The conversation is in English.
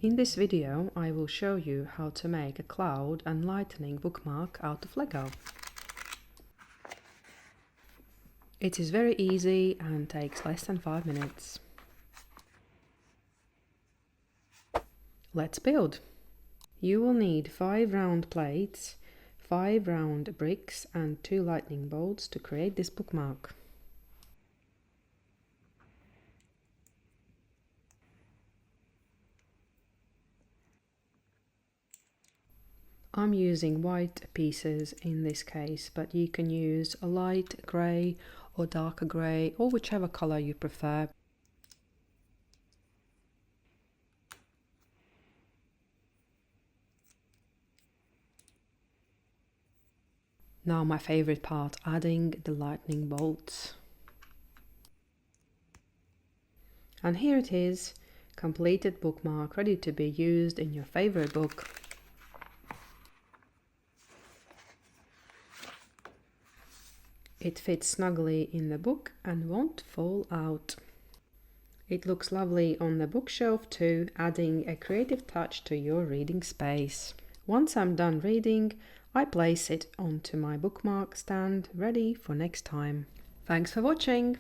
In this video, I will show you how to make a cloud and lightning bookmark out of Lego. It is very easy and takes less than 5 minutes. Let's build. You will need 5 round plates, 5 round bricks and 2 lightning bolts to create this bookmark. I'm using white pieces in this case, but you can use a light grey or darker grey or whichever colour you prefer. Now my favourite part, adding the lightning bolts. And here it is, completed bookmark ready to be used in your favourite book. It fits snugly in the book and won't fall out. It looks lovely on the bookshelf too, adding a creative touch to your reading space. Once I'm done reading, I place it onto my bookmark stand, ready for next time. Thanks for watching!